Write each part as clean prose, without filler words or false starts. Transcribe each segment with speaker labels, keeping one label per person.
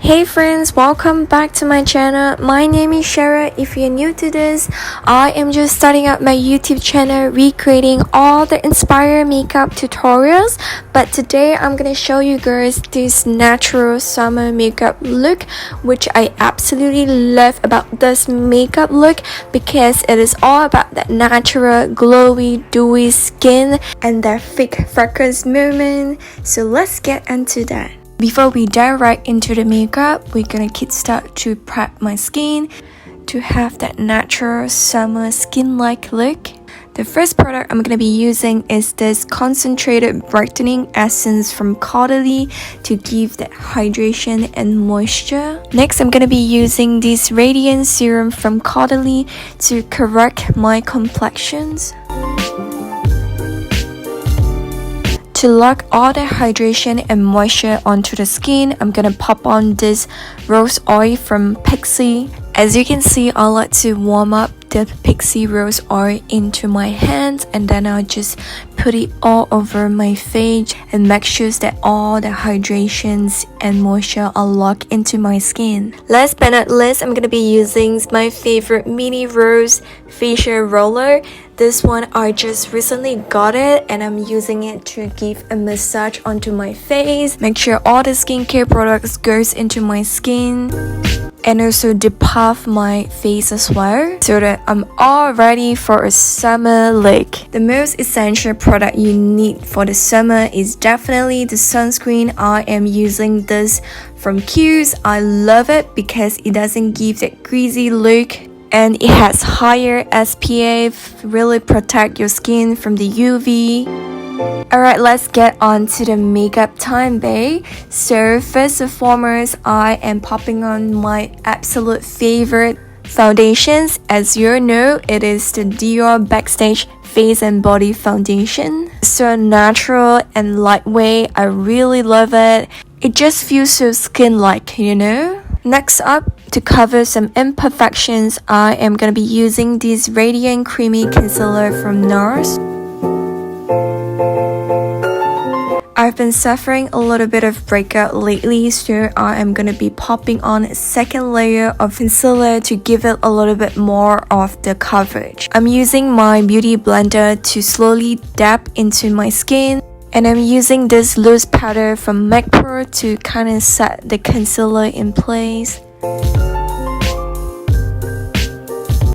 Speaker 1: Hey friends, welcome back to my channel. My name is Shara. If you're new to this, I am just starting up my YouTube channel recreating all the inspired makeup tutorials. But today I'm gonna show you guys this natural summer makeup look, which I absolutely love about this makeup look because it is all about that natural glowy dewy skin and that fake freckles moment. So let's get into that. Before we dive right into the makeup, we're gonna kickstart to prep my skin to have that natural summer skin-like look. The first product I'm gonna be using is this concentrated brightening essence from Caudalie to give that hydration and moisture. Next, I'm gonna be using this radiant serum from Caudalie to correct my complexions. To lock all the hydration and moisture onto the skin, I'm gonna pop on this rose oil from Pixi. As you can see, I like to warm up the Pixi rose oil into my hands and then I'll just put it all over my face and make sure that all the hydrations and moisture are locked into my skin. Last but not least, I'm gonna be using my favorite Mini Rose facial roller. This one I just recently got it and I'm using it to give a massage onto my face. Make sure all the skincare products goes into my skin and also depuff my face as well so that I'm all ready for a summer look. The most essential product you need for the summer is definitely the sunscreen. I am using this from Q's. I love it because it doesn't give that greasy look and it has higher SPF, really protect your skin from the UV. Alright, let's get on to the makeup time, babe. So first and foremost, I am popping on my absolute favorite foundations. As you know, it is the Dior Backstage Face and Body Foundation. So natural and lightweight, I really love it. It just feels so skin-like, you know? Next up, to cover some imperfections, I am going to be using this Radiant Creamy Concealer from NARS. I've been suffering a little bit of breakout lately, so I am going to be popping on a second layer of concealer to give it a little bit more of the coverage. I'm using my beauty blender to slowly dab into my skin. And I'm using this loose powder from MAC Pro to kind of set the concealer in place.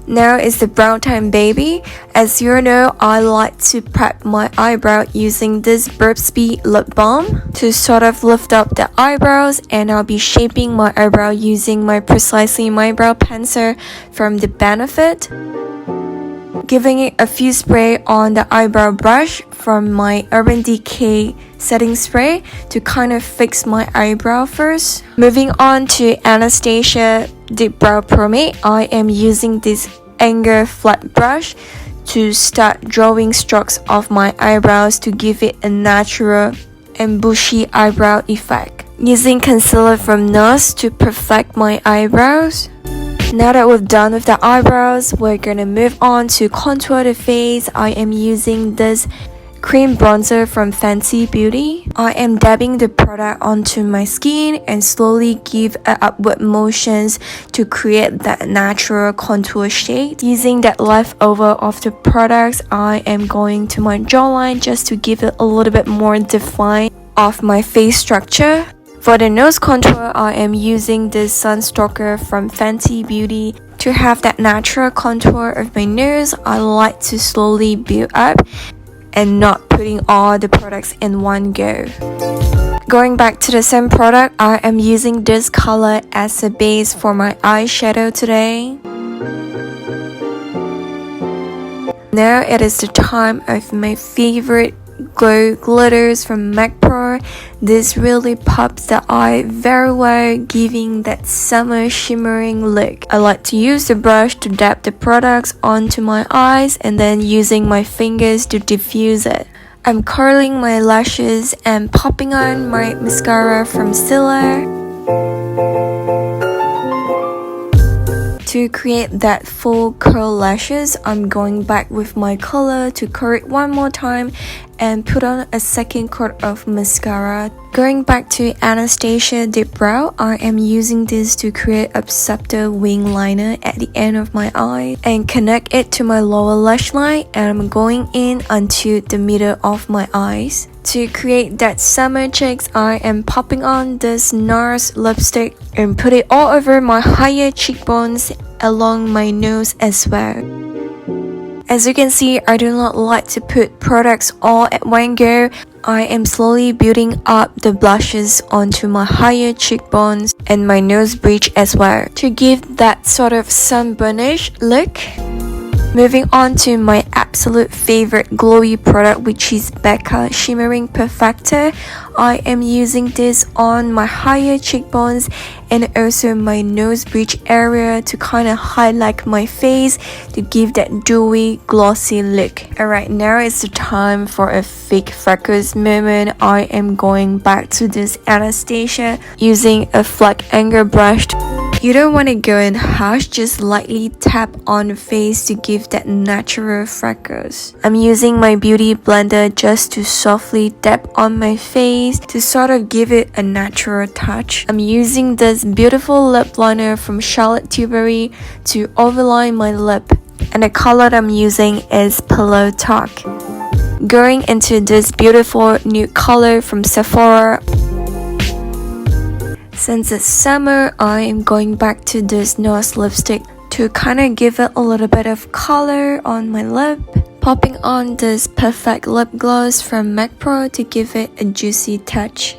Speaker 1: Now is the brow time, baby. As you know, I like to prep my eyebrow using this Burt's Bees lip balm to sort of lift up the eyebrows, and I'll be shaping my eyebrow using my Precisely My Brow pencil from the Benefit. Giving it a few spray on the eyebrow brush from my Urban Decay setting spray to kind of fix my eyebrow first. Moving on to Anastasia Deep Brow Pomade, I am using this Anger flat brush to start drawing strokes of my eyebrows to give it a natural and bushy eyebrow effect. Using concealer from NARS to perfect my eyebrows. Now that we've done with the eyebrows, we're gonna move on to contour the face. I am using this cream bronzer from Fenty Beauty. I am dabbing the product onto my skin and slowly give upward motions to create that natural contour shade. Using that leftover of the products, I am going to my jawline just to give it a little bit more define of my face structure. For the nose contour, I am using this Sunstalker from Fenty Beauty. To have that natural contour of my nose, I like to slowly build up and not putting all the products in one go. Going back to the same product, I am using this color as a base for my eyeshadow today. Now it is the time of my favorite glow glitters from MAC Pro. This really pops the eye very well, giving that summer shimmering look. I like to use the brush to dab the products onto my eyes and then using my fingers to diffuse it. I'm curling my lashes and popping on my mascara from Stila. To create that full curl lashes, I'm going back with my color to curl it one more time and put on a second coat of mascara. Going back to Anastasia Dip Brow, I am using this to create a subtle wing liner at the end of my eye and connect it to my lower lash line, and I'm going in onto the middle of my eyes. To create that summer cheeks, I am popping on this NARS lipstick and put it all over my higher cheekbones along my nose as well. As you can see, I do not like to put products all at one go. I am slowly building up the blushes onto my higher cheekbones and my nose bridge as well to give that sort of sunburnish look. Moving on to my absolute favorite glowy product, which is Becca Shimmering Perfector. I am using this on my higher cheekbones and also my nose bridge area to kind of highlight my face to give that dewy, glossy look. Alright, now is the time for a fake freckles moment. I am going back to this Anastasia using a flat angle brush. You don't want to go in harsh, just lightly tap on the face to give that natural freckles. I'm using my beauty blender just to softly tap on my face to sort of give it a natural touch. I'm using this beautiful lip liner from Charlotte Tilbury to overline my lip, and the color I'm using is Pillow Talk. Going into this beautiful nude color from Sephora. Since it's summer, I am going back to this NARS lipstick to kind of give it a little bit of color on my lip. Popping on this Perfect Lip Gloss from MAC Pro to give it a juicy touch.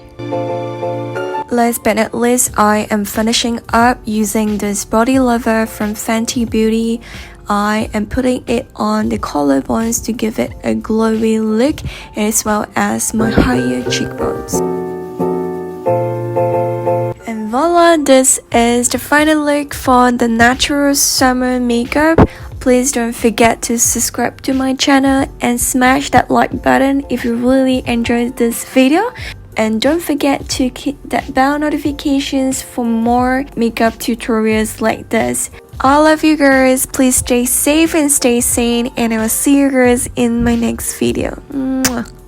Speaker 1: Last but not least, I am finishing up using this Body Lover from Fenty Beauty. I am putting it on the collarbones to give it a glowy look as well as my higher cheekbones. And voila, this is the final look for the natural summer makeup. Please don't forget to subscribe to my channel and smash that like button if you really enjoyed this video. And don't forget to hit that bell notifications for more makeup tutorials like this. I love you guys. Please stay safe and stay sane, and I will see you guys in my next video. Mwah.